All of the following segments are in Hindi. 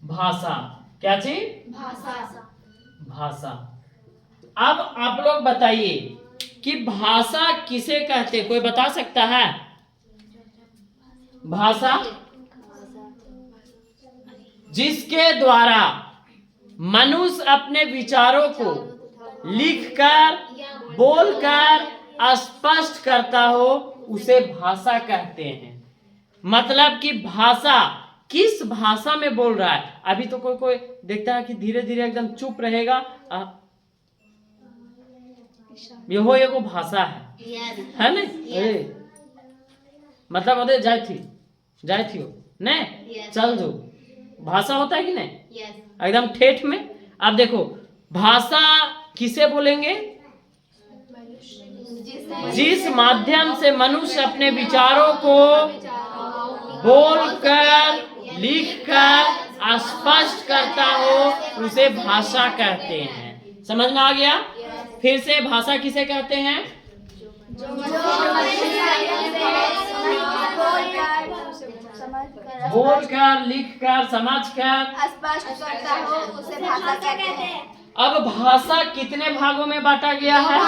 भाषा। क्या चीज? भाषा। अब आप लोग बताइए कि भाषा किसे कहते, कोई बता सकता है? भाषा जिसके द्वारा मनुष्य अपने विचारों को लिखकर बोलकर स्पष्ट करता हो उसे भाषा कहते हैं। मतलब कि भाषा किस भाषा में बोल रहा है। अभी तो कोई कोई देखता है कि धीरे धीरे एकदम चुप रहेगा, यहो एगो भाषा है ना? मतलब अरे जाए थी हो ने चल जो भाषा होता है कि नहीं? एकदम ठेठ में। अब देखो भाषा किसे बोलेंगे? जिस माध्यम से मनुष्य अपने विचारों को बोलकर लिखकर स्पष्ट करता हो उसे भाषा कहते हैं। समझ में आ गया? फिर से भाषा किसे कहते हैं? बोलकर लिखकर समझकर स्पष्ट करता हो उसे भाषा कहते हैं। अब भाषा कितने भागों में बांटा गया है?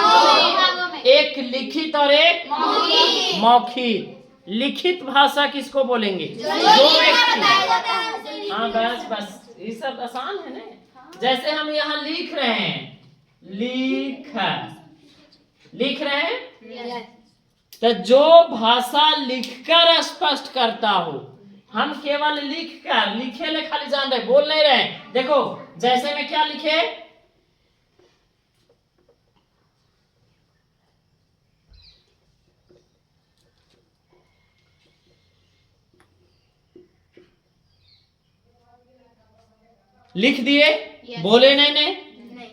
एक लिखित और एक मौखिक। लिखित भाषा किसको बोलेंगे? जो व्यक्ति, हाँ बस ये सब आसान है ना। जैसे हम यहाँ लिख रहे हैं, लिख रहे हैं, तो जो भाषा लिखकर स्पष्ट करता हो, हम केवल लिखकर, लिखे ले खाली जान रहे, बोल नहीं रहे। देखो जैसे में क्या लिखे, लिख दिए, बोले नहीं,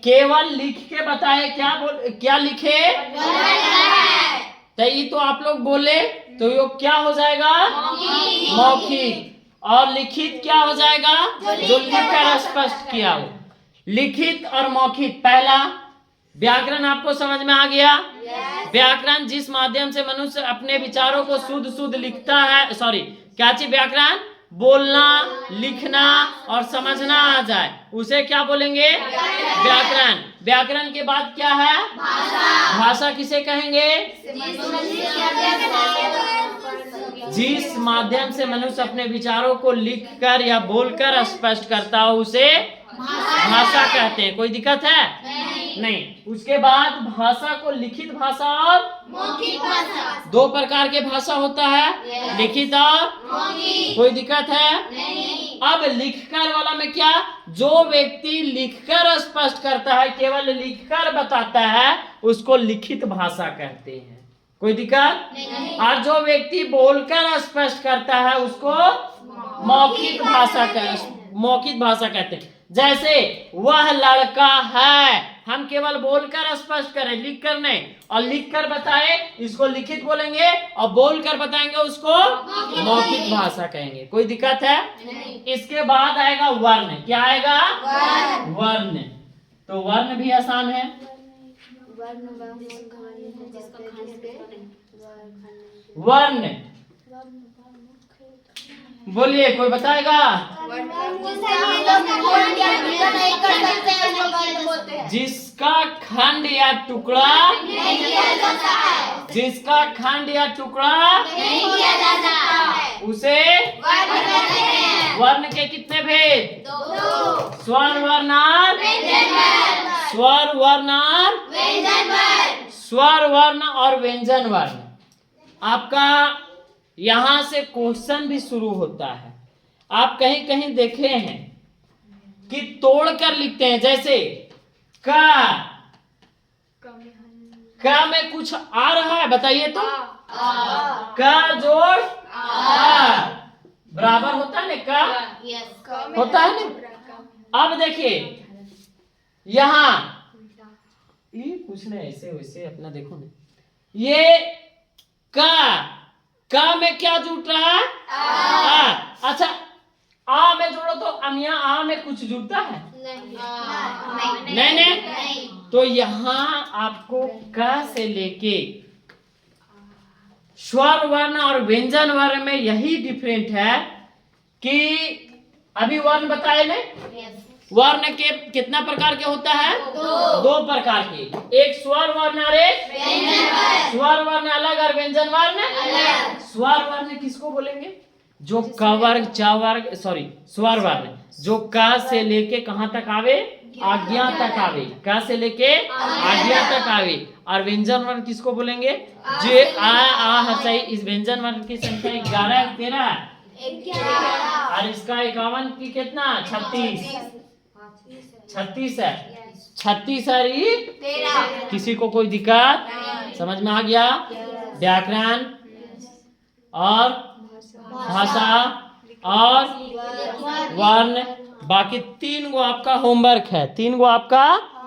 केवल लिख के बताए। क्या लिखे? तो ये तो आप लोग बोले तो ये क्या हो जाएगा? मौखिक। और लिखित क्या हो जाएगा? जो लिखकर स्पष्ट किया हो। लिखित और मौखिक। पहला व्याकरण आपको समझ में आ गया? व्याकरण जिस माध्यम से मनुष्य अपने विचारों को शुद्ध लिखता है, सॉरी क्या चीज? व्याकरण बोलना, लिखना और समझना आ जाए उसे क्या बोलेंगे? व्याकरण। व्याकरण के बाद क्या है? भाषा किसे कहेंगे? जिस माध्यम से मनुष्य अपने विचारों को लिखकर या बोलकर स्पष्ट करता हो उसे भाषा कहते हैं। कोई दिक्कत है? नहीं। उसके बाद भाषा को लिखित भाषा और मौखिक भाषा, दो प्रकार के भाषा होता है, लिखित और मौखिक। कोई दिक्कत है? नहीं। अब लिखकर वाला में क्या? जो व्यक्ति लिखकर स्पष्ट करता है, केवल लिखकर बताता है, उसको लिखित भाषा कहते हैं। कोई दिक्कत नहीं। और जो व्यक्ति बोलकर स्पष्ट करता है उसको मौखिक भाषा कहते हैं। जैसे वह लड़का है, हम केवल बोलकर स्पष्ट करें, लिख कर नहीं, और लिख कर बताए इसको लिखित बोलेंगे, और बोलकर बताएंगे उसको मौखिक भाषा कहेंगे। कोई दिक्कत है? नहीं। इसके बाद आएगा वर्ण। क्या आएगा? वर्ण। तो वर्ण भी आसान है। वर्ण बोलिए, कोई बताएगा? जिसका खंड या टुकड़ा नहीं किया जाता है, जिसका खंड या टुकड़ा नहीं किया जाता है उसे वर्ण कहते हैं। वर्ण के कितने भेद? दो। स्वर वर्ण और व्यंजन वर्ण। स्वर वर्ण और व्यंजन वर्ण। स्वर वर्ण और व्यंजन वर्ण। आपका यहां से क्वेश्चन भी शुरू होता है। आप कहीं कहीं देखे हैं कि तोड़कर लिखते हैं। जैसे का में कुछ आ रहा है, बताइए तो। का जोड़ आ बराबर होता है ना? का होता है ना? अब देखिए यहां ये कुछ नहीं, ऐसे वैसे अपना देखो ना। ये का में क्या जुट रहा है? आ। अच्छा आ में जोड़ो तो अमिया आ में कुछ जुड़ता है? नहीं। तो यहाँ आपको क से लेके स्वर वर्ण और व्यंजन वर्ण में यही डिफरेंट है कि अभी वर्ण बताए ने, वर्ण के कितना प्रकार के होता है? दो प्रकार के, एक स्वर वर्ण और एक स्वर वर्ण अलग और व्यंजन वर्ण अलग। स्वर वर्ण किसको बोलेंगे? जो क वर्ग च वर्ग सॉरी स्वर वर्ण जो क से लेके कहाँ तक आवे? आज्ञा तक आवे, क से लेके आज्ञा तक आवे। और व्यंजन वर्ण किसको बोलेंगे? जे आ हर्षई। इस व्यंजन वर्ण की संख्या 11 13 और इसका 51 की कितना? 36 है। 36 है ये। किसी को कोई दिक्कत? समझ में आ गया? व्याकरण और भाषा और वर्ण, बाकी 3 गो आपका होमवर्क है, 3 गो आपका